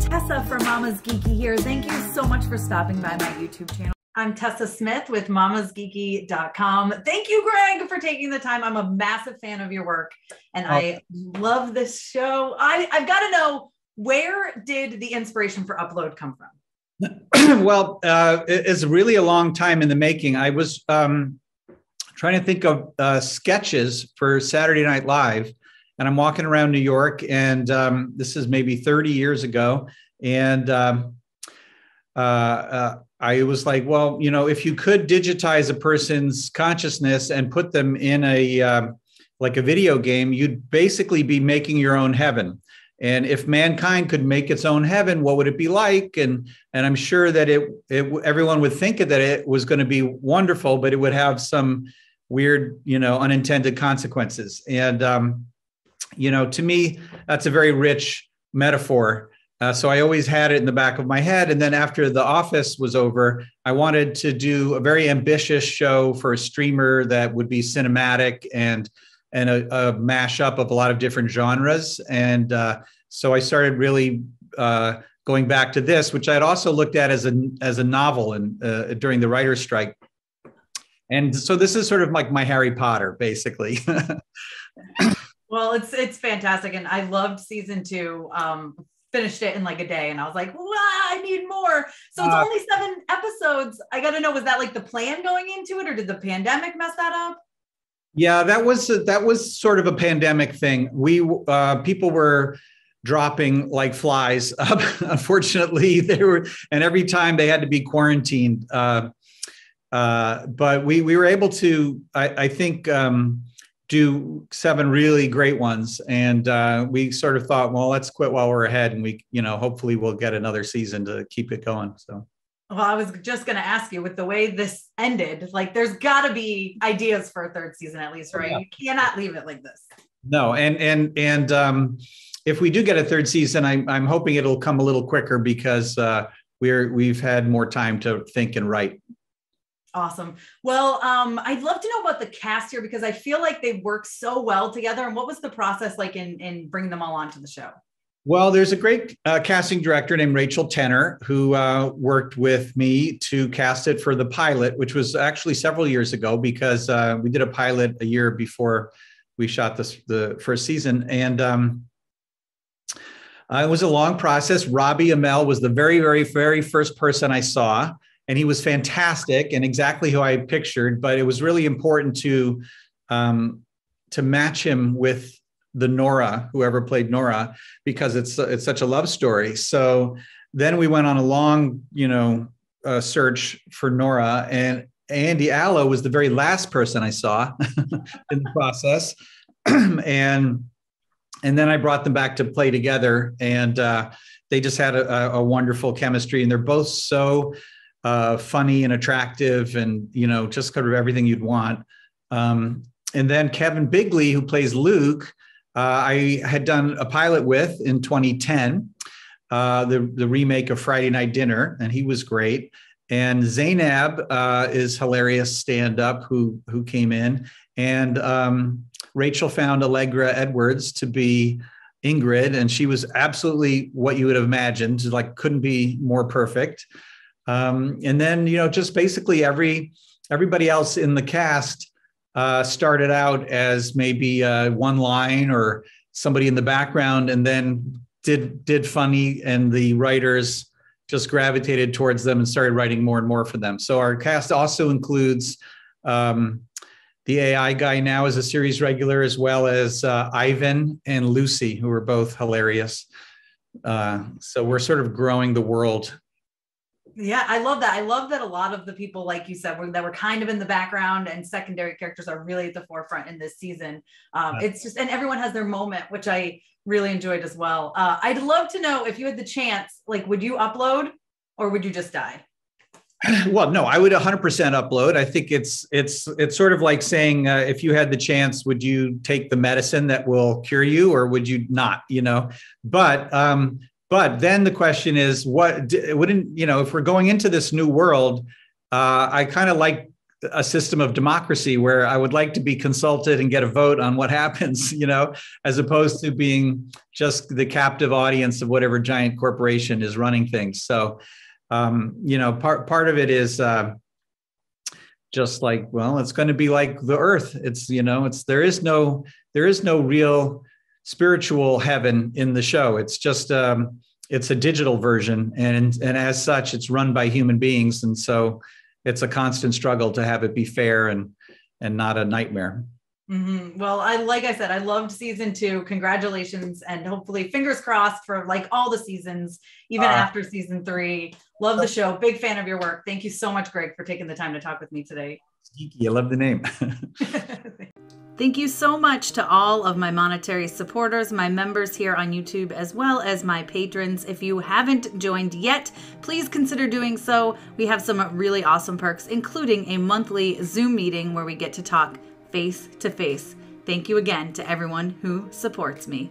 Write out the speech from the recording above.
Tessa from MamasGeeky here. Thank you so much for stopping by my YouTube channel. I'm Tessa Smith with MamasGeeky.com. Thank you, Greg, for taking the time. I'm a massive fan of your work, and I love this show. I've got to know, where did the inspiration for Upload come from? Well, it's really a long time in the making. I was trying to think of sketches for Saturday Night Live, and I'm walking around New York, and this is maybe 30 years ago, and I was like, well, you know, if you could digitize a person's consciousness and put them in a like a video game, you'd basically be making your own heaven. And if mankind could make its own heaven, what would it be like? And I'm sure that everyone would think that it was going to be wonderful, but it would have some weird, you know, unintended consequences. And you know, to me, that's a very rich metaphor. So I always had it in the back of my head. And then after The Office was over, I wanted to do a very ambitious show for a streamer that would be cinematic and a mashup of a lot of different genres. And so I started really going back to this, which I had also looked at as a novel and during the writer's strike. And so this is sort of like my Harry Potter, basically. Well, it's fantastic. And I loved season 2. Finished it in like a day, and I was like, wow, I need more. So it's only 7 episodes. I got to know, was that like the plan going into it, or did the pandemic mess that up? Yeah, that was sort of a pandemic thing. People were dropping like flies. Unfortunately, and every time they had to be quarantined. But we were able to, I think, do 7 really great ones. And we sort of thought, well, let's quit while we're ahead. And we, you know, hopefully we'll get another season to keep it going. So. Well, I was just going to ask you, with the way this ended, like there's got to be ideas for a 3rd season at least, right? Yeah. You cannot leave it like this. No. And if we do get a 3rd season, I'm hoping it'll come a little quicker because we've had more time to think and write. Awesome. Well, I'd love to know about the cast here, because I feel like they work so well together. And what was the process like in bringing them all onto the show? Well, there's a great casting director named Rachel Tenner who worked with me to cast it for the pilot, which was actually several years ago, because we did a pilot a year before we shot the first season. And it was a long process. Robbie Amell was the very, very, very first person I saw. And he was fantastic and exactly who I pictured, but it was really important to match him with the Nora, whoever played Nora, because it's such a love story. So then we went on a long, search for Nora, and Andy Allo was the very last person I saw in the process. and then I brought them back to play together, and they just had a wonderful chemistry, and they're both so funny and attractive, and just kind of everything you'd want. And then Kevin Bigley, who plays Luke, I had done a pilot with in 2010, the remake of Friday Night Dinner, and he was great. And Zainab is hilarious stand-up who came in, and Rachel found Allegra Edwards to be Ingrid, and she was absolutely what you would have imagined, like couldn't be more perfect. And then, just basically everybody else in the cast started out as maybe one line or somebody in the background, and then did funny, and the writers just gravitated towards them and started writing more and more for them. So our cast also includes the AI guy now as a series regular, as well as Ivan and Lucy, who are both hilarious. So we're sort of growing the world. Yeah, I love that. I love that a lot of the people, like you said, that were kind of in the background and secondary characters are really at the forefront in this season. It's just, and everyone has their moment, which I really enjoyed as well. I'd love to know, if you had the chance, like, would you upload or would you just die? Well, no, I would 100% upload. I think it's sort of like saying, if you had the chance, would you take the medicine that will cure you, or would you not? But then the question is, if we're going into this new world, I kind of like a system of democracy where I would like to be consulted and get a vote on what happens, as opposed to being just the captive audience of whatever giant corporation is running things. So, part of it is just like, well, it's going to be like the earth. There is no real spiritual heaven in the show. It's just, it's a digital version. And as such, it's run by human beings. And so it's a constant struggle to have it be fair and not a nightmare. Mm-hmm. Well, like I said, I loved season 2. Congratulations. And hopefully fingers crossed for like all the seasons, even after season 3. Love the show. Big fan of your work. Thank you so much, Greg, for taking the time to talk with me today. Geeky, I love the name. Thank you so much to all of my monetary supporters, my members here on YouTube, as well as my patrons. If you haven't joined yet, please consider doing so. We have some really awesome perks, including a monthly Zoom meeting where we get to talk face to face. Thank you again to everyone who supports me.